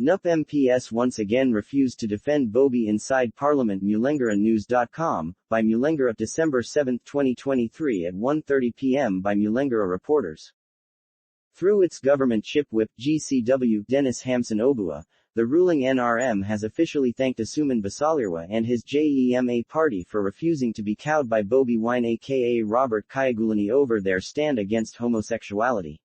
NUP MPs once again refused to defend Bobi inside Parliament. MulengeraNews.com, by Mulengera, December 7, 2023 at 1:30 p.m. by Mulengera Reporters. Through its government chip whip, GCW, Denis Hamson Obua, the ruling NRM has officially thanked Asuman Basalirwa and his JEEMA party for refusing to be cowed by Bobi Wine aka Robert Kyagulanyi over their stand against homosexuality.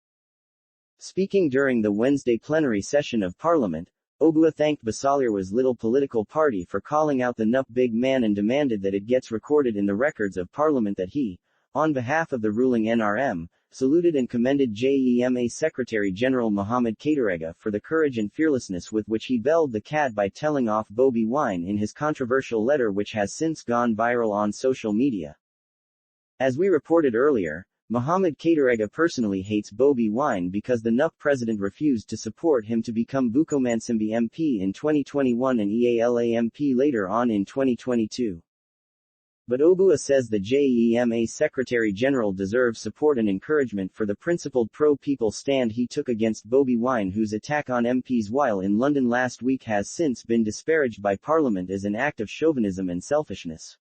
Speaking during the Wednesday plenary session of Parliament, Obua thanked Basalirwa's little political party for calling out the NUP big man and demanded that it gets recorded in the records of Parliament that he, on behalf of the ruling NRM, saluted and commended JEEMA Secretary General Mohammed Kateregga for the courage and fearlessness with which he belled the cat by telling off Bobi Wine in his controversial letter, which has since gone viral on social media. As we reported earlier, Mohammed Kateregga personally hates Bobi Wine because the NUP president refused to support him to become Bukomansimbi MP in 2021 and EALA MP later on in 2022. But Obua says the JEEMA Secretary General deserves support and encouragement for the principled pro-people stand he took against Bobi Wine, whose attack on MPs while in London last week has since been disparaged by Parliament as an act of chauvinism and selfishness.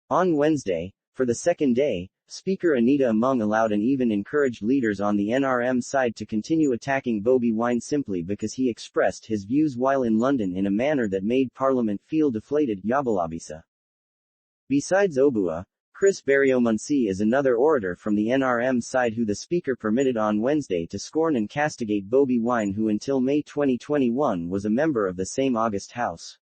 On Wednesday, for the second day, Speaker Anita Among allowed and even encouraged leaders on the NRM side to continue attacking Bobi Wine simply because he expressed his views while in London in a manner that made Parliament feel deflated. Yabalabisa. Besides Obua, Chris Barriomunsi is another orator from the NRM side who the Speaker permitted on Wednesday to scorn and castigate Bobi Wine, who until May 2021 was a member of the same August House.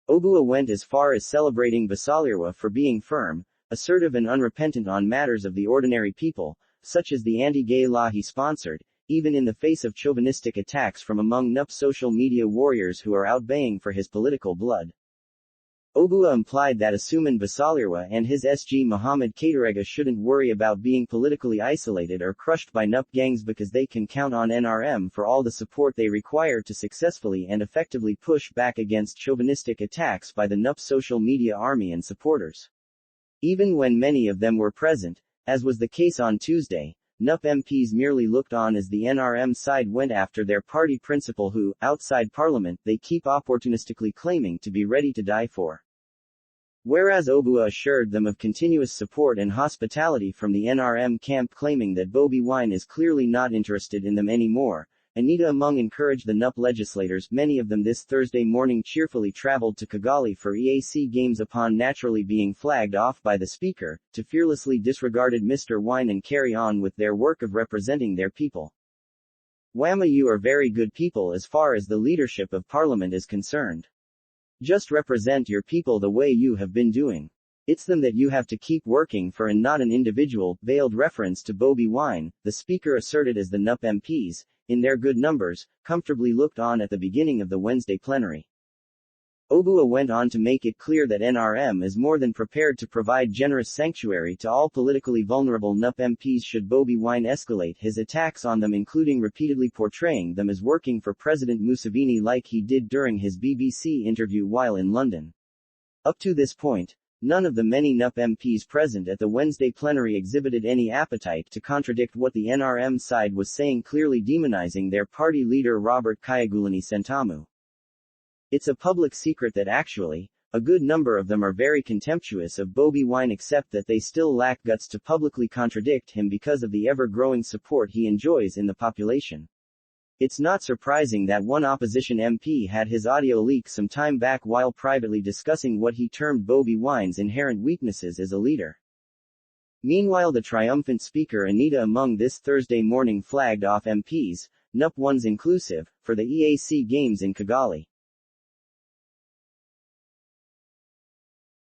Obua went as far as celebrating Basalirwa for being firm, assertive and unrepentant on matters of the ordinary people, such as the anti-gay law he sponsored, even in the face of chauvinistic attacks from among NUP social media warriors who are out baying for his political blood. Obua implied that Asuman Basalirwa and his SG Mohammed Kateregga shouldn't worry about being politically isolated or crushed by NUP gangs because they can count on NRM for all the support they require to successfully and effectively push back against chauvinistic attacks by the NUP social media army and supporters. Even when many of them were present, as was the case on Tuesday, NUP MPs merely looked on as the NRM side went after their party principal who, outside Parliament, they keep opportunistically claiming to be ready to die for. Whereas Obua assured them of continuous support and hospitality from the NRM camp, claiming that Bobi Wine is clearly not interested in them anymore, Anita Among encouraged the NUP legislators, many of them this Thursday morning cheerfully traveled to Kigali for EAC games upon naturally being flagged off by the Speaker, to fearlessly disregarded Mr. Wine and carry on with their work of representing their people. Whamma, you are very good people as far as the leadership of Parliament is concerned. Just represent your people the way you have been doing. It's them that you have to keep working for and not an individual. Veiled reference to Bobi Wine, the Speaker asserted as the NUP MPs, in their good numbers, comfortably looked on at the beginning of the Wednesday plenary. Obua went on to make it clear that NRM is more than prepared to provide generous sanctuary to all politically vulnerable NUP MPs should Bobi Wine escalate his attacks on them, including repeatedly portraying them as working for President Museveni like he did during his BBC interview while in London. Up to this point, none of the many NUP MPs present at the Wednesday plenary exhibited any appetite to contradict what the NRM side was saying, clearly demonizing their party leader Robert Kyagulanyi Sentamu. It's a public secret that actually, a good number of them are very contemptuous of Bobi Wine, except that they still lack guts to publicly contradict him because of the ever-growing support he enjoys in the population. It's not surprising that one opposition MP had his audio leak some time back while privately discussing what he termed Bobi Wine's inherent weaknesses as a leader. Meanwhile, the triumphant Speaker Anita Among this Thursday morning flagged off MPs, NUP ones inclusive, for the EAC games in Kigali.